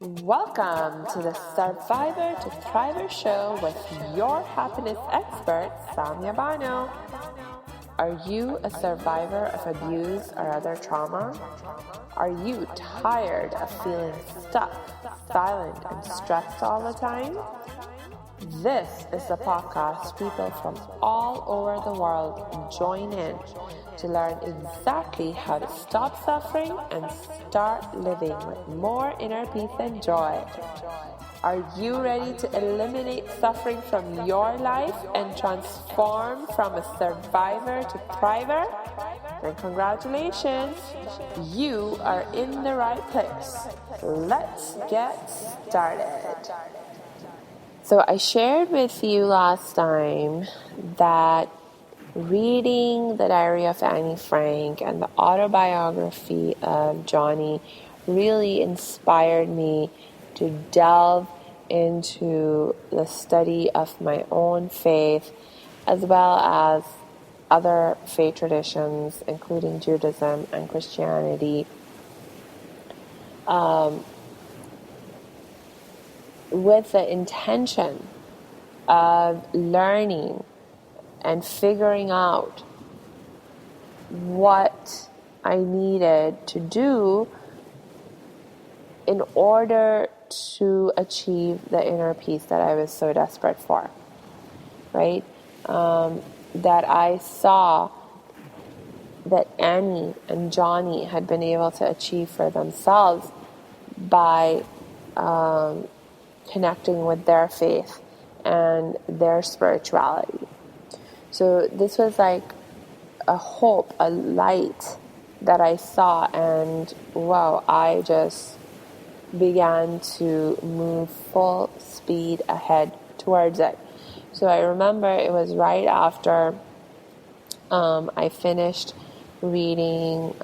Welcome to the Survivor to Thriver show with your happiness expert, Samia Bano. Are you a survivor of abuse or other trauma? Are you tired of feeling stuck, silent, and stressed all the time? This is the podcast people from all over the world join in to learn exactly how to stop suffering and start living with more inner peace and joy. Are you ready to eliminate suffering from your life and transform from a survivor to thriver? Then congratulations, you are in the right place. Let's get started. So I shared with you last time that reading the Diary of Annie Frank and the autobiography of Johnny really inspired me to delve into the study of my own faith as well as other faith traditions, including Judaism and Christianity, with the intention of learning and figuring out what I needed to do in order to achieve the inner peace that I was so desperate for, right? That I saw that Annie and Johnny had been able to achieve for themselves by connecting with their faith and their spirituality. So this was like a hope, a light that I saw, and wow, I just began to move full speed ahead towards it. So I remember it was right after I finished reading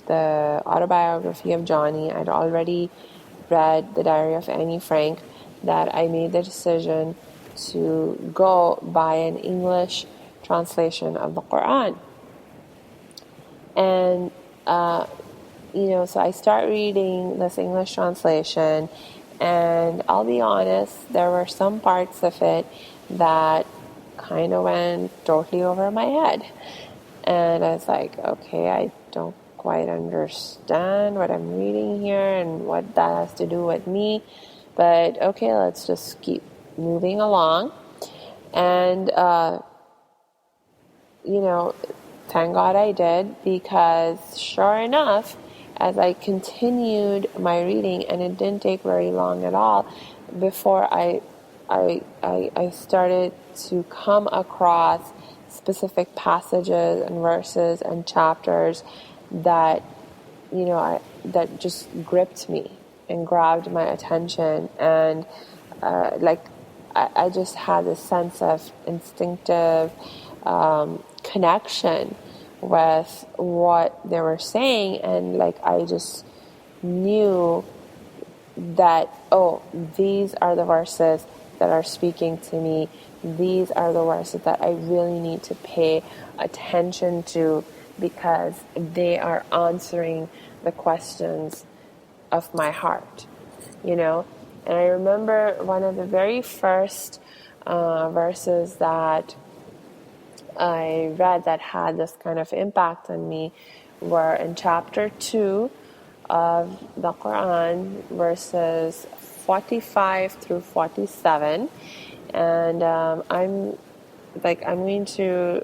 the autobiography of Johnny. I'd already read the Diary of Annie Frank, that I made the decision to go buy an English translation of the Quran. And, so I start reading this English translation, and I'll be honest, there were some parts of it that kind of went totally over my head. And I was like, okay, I don't quite understand what I'm reading here and what that has to do with me. But okay, let's just keep moving along. And, thank God I did, because sure enough, as I continued my reading, and it didn't take very long at all before I started to come across specific passages and verses and chapters that, that just gripped me and grabbed my attention. And I just had this sense of instinctive connection with what they were saying, and I just knew that, these are the verses that are speaking to me. These are the verses that I really need to pay attention to, because they are answering the questions of my heart, And I remember one of the very first verses that I read that had this kind of impact on me were in chapter 2 of the Quran, verses 45 through 47. And I'm going to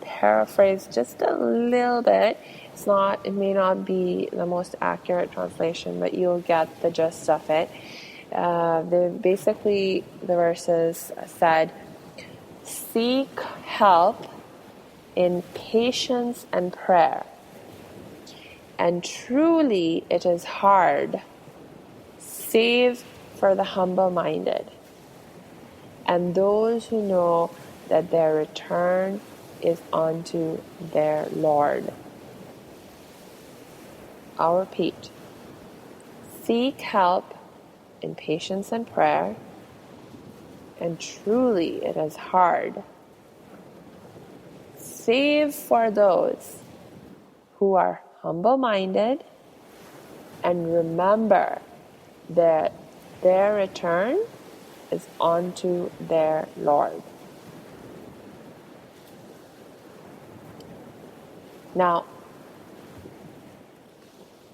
paraphrase just a little bit. It may not be the most accurate translation, but you'll get the gist of it. The verses said, "Seek help in patience and prayer, and truly it is hard, save for the humble-minded, and those who know that their return is unto their Lord." I'll repeat. Seek help in patience and prayer, and truly it is hard, save for those who are humble-minded, and remember their return is unto their Lord. Now,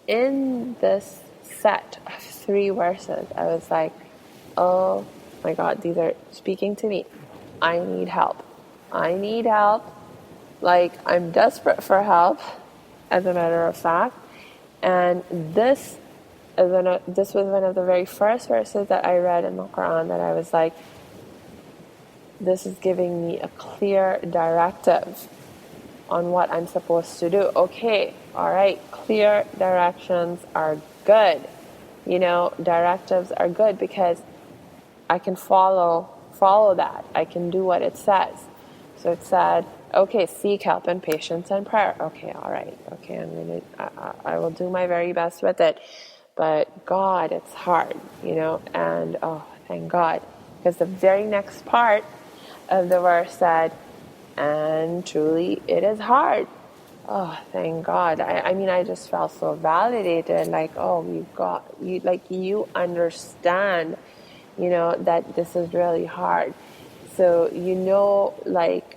in this set of 3 verses, I was like, oh my God, these are speaking to me. I need help. I need help. Like, I'm desperate for help, as a matter of fact. And this was one of the very first verses that I read in the Quran that I was like, this is giving me a clear directive on what I'm supposed to do. Okay, all right, clear directions are good. Directives are good because I can follow that. I can do what it says. So it said, okay, seek help and patience and prayer. Okay, all right. Okay, I will do my very best with it. But God, it's hard, and oh, thank God. Because the very next part of the verse said, and truly it is hard. Oh, thank God. I just felt so validated, like, oh, you understand, that this is really hard. So, like,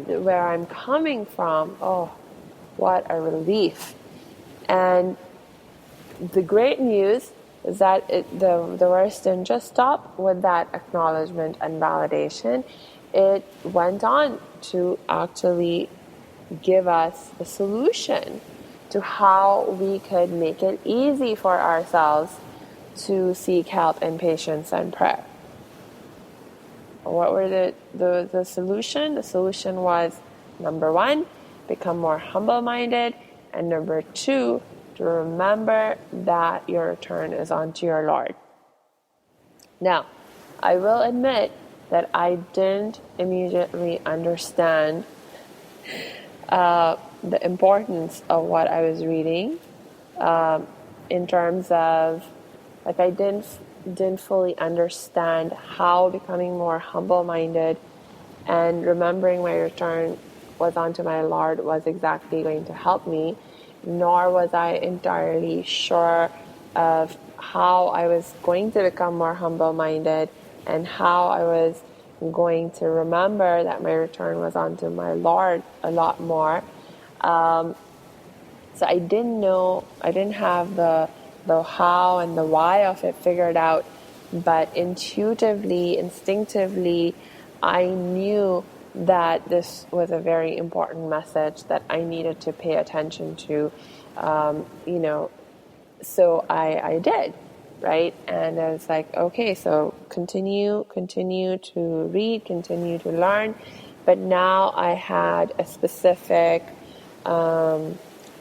where I'm coming from, oh, what a relief. And the great news is that the verse didn't just stop with that acknowledgement and validation. It went on to actually give us a solution to how we could make it easy for ourselves to seek help and patience and prayer. What were the solution? The solution was, number 1, become more humble-minded, and number 2, to remember that your return is unto your Lord. Now, I will admit that I didn't immediately understand the importance of what I was reading, in terms of, like, I didn't fully understand how becoming more humble-minded and remembering my return was unto my Lord was exactly going to help me, nor was I entirely sure of how I was going to become more humble-minded and how I was going to remember that my return was unto my Lord a lot more. So I didn't have the how and the why of it figured out, but intuitively, instinctively, I knew that this was a very important message that I needed to pay attention to, so I did, right? And I was like, okay, so continue to read, continue to learn, but now I had a specific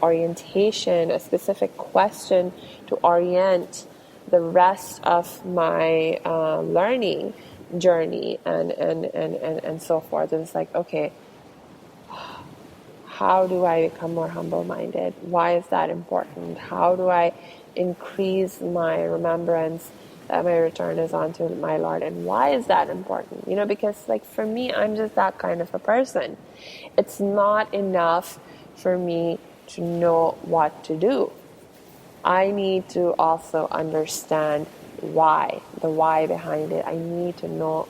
orientation, a specific question to orient the rest of my learning journey and so forth. And it's like, okay, how do I become more humble-minded? Why is that important? How do I increase my remembrance that my return is unto my Lord? And why is that important? Because, like, for me, I'm just that kind of a person. It's not enough for me to know what to do. I need to also understand why, the why behind it. I need to know.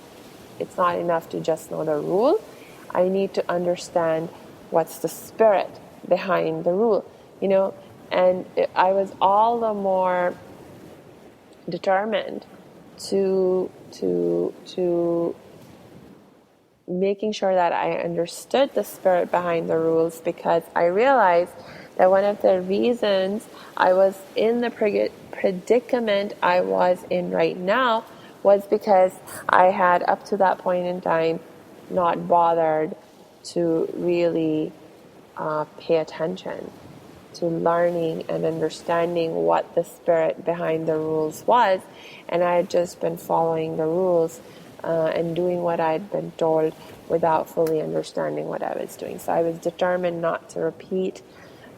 It's not enough to just know the rule. I need to understand what's the spirit behind the rule, and I was all the more determined to making sure that I understood the spirit behind the rules, because I realized that one of the reasons I was in the predicament I was in right now was because I had, up to that point in time, not bothered to really pay attention to learning and understanding what the spirit behind the rules was, and I had just been following the rules and doing what I had been told without fully understanding what I was doing. So I was determined not to repeat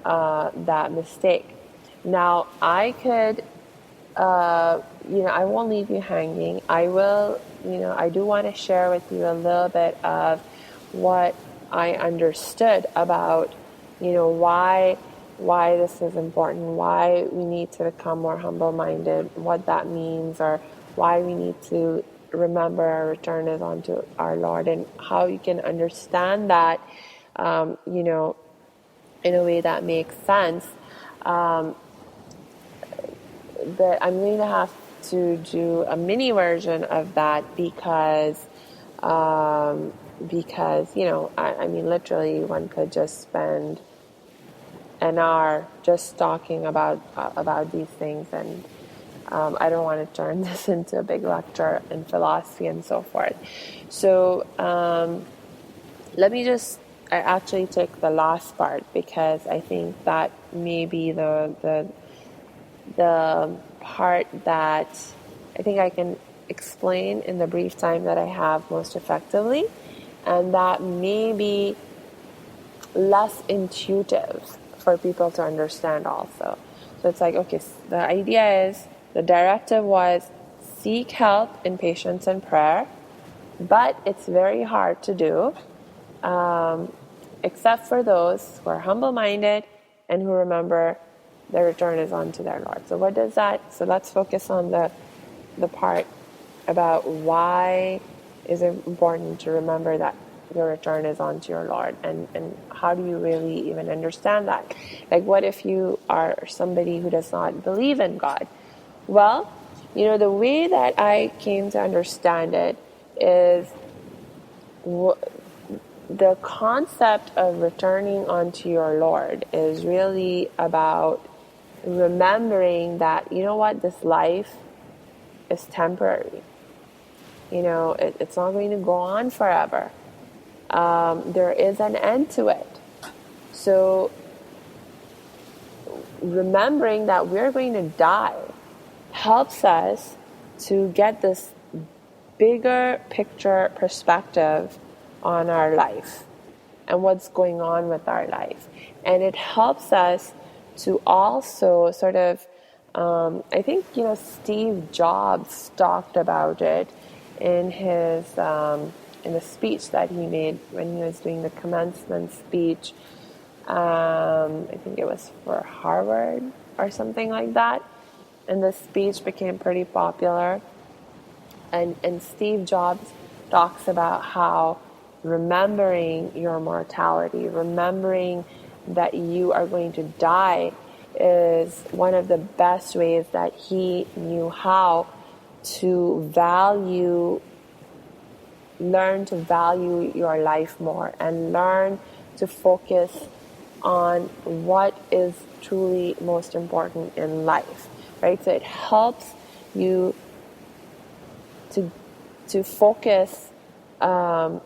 that mistake. Now, I could, I won't leave you hanging. I will, I do want to share with you a little bit of what I understood about, why why this is important, why we need to become more humble-minded, what that means, or why we need to remember our return is unto our Lord, and how you can understand that, in a way that makes sense. But I'm going to have to do a mini version of that because I mean, literally, one could just spend an hour just talking about these things, and I don't want to turn this into a big lecture in philosophy and so forth. So let me just actually take the last part, because I think that may be the part that I think I can explain in the brief time that I have most effectively, and that may be less intuitive for people to understand also. So it's like, okay, the idea is, the directive was seek help in patience and prayer, but it's very hard to do, except for those who are humble-minded and who remember their return is unto their Lord. So what does that? So let's focus on the part about why is it important to remember that your return is unto your Lord, and how do you really even understand that? Like, what if you are somebody who does not believe in God? Well, the way that I came to understand it is the concept of returning unto your Lord is really about remembering that, this life is temporary. It's not going to go on forever. There is an end to it. So remembering that we're going to die helps us to get this bigger picture perspective on our life and what's going on with our life. And it helps us to also sort of, I think, Steve Jobs talked about it in his, in the speech that he made when he was doing the commencement speech. I think it was for Harvard or something like that. And the speech became pretty popular. And Steve Jobs talks about how remembering your mortality, remembering that you are going to die, is one of the best ways that he knew how to learn to value your life more, and learn to focus on what is truly most important in life, right? So it helps you to focus, to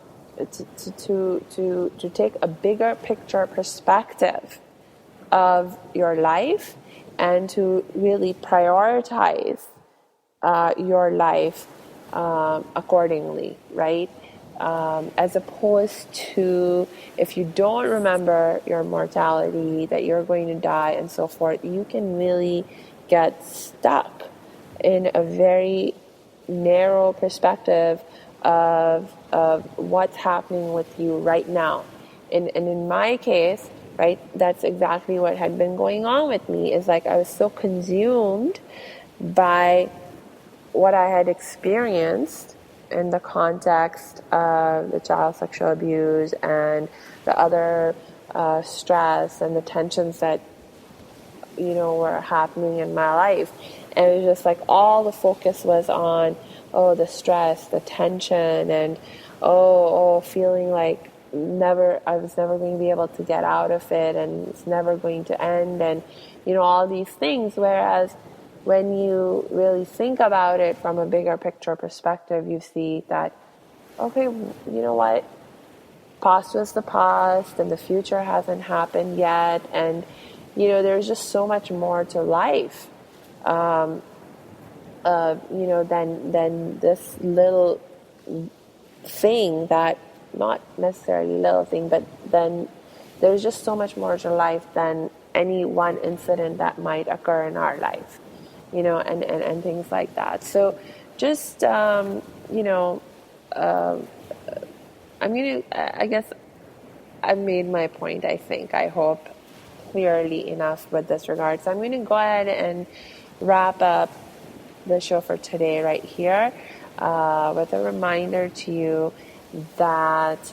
take a bigger picture perspective of your life, and to really prioritize your life accordingly, right? As opposed to, if you don't remember your mortality, that you're going to die and so forth, you can really get stuck in a very narrow perspective of what's happening with you right now. And in my case, right, that's exactly what had been going on with me. Is like, I was so consumed by what I had experienced in the context of the child sexual abuse and the other stress and the tensions that were happening in my life. And it was just like all the focus was on the stress, the tension, and feeling like I was never going to be able to get out of it, and it's never going to end, and all these things. Whereas when you really think about it from a bigger picture perspective, you see that, okay, you know what? Past was the past, and the future hasn't happened yet, and there's just so much more to life, than this little thing, that not necessarily little thing, but then there's just so much more to life than any one incident that might occur in our life, and things like that. So just, I guess I've made my point, I think, I hope. clearly enough with this regard. So I'm going to go ahead and wrap up the show for today right here with a reminder to you that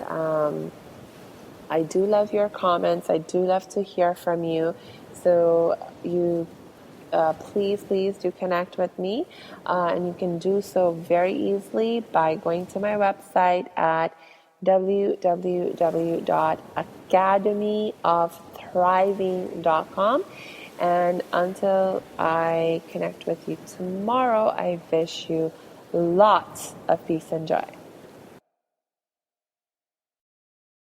I do love your comments. I do love to hear from you. So you please do connect with me, and you can do so very easily by going to my website at www.academyofthriving.com. And until I connect with you tomorrow, I wish you lots of peace and joy.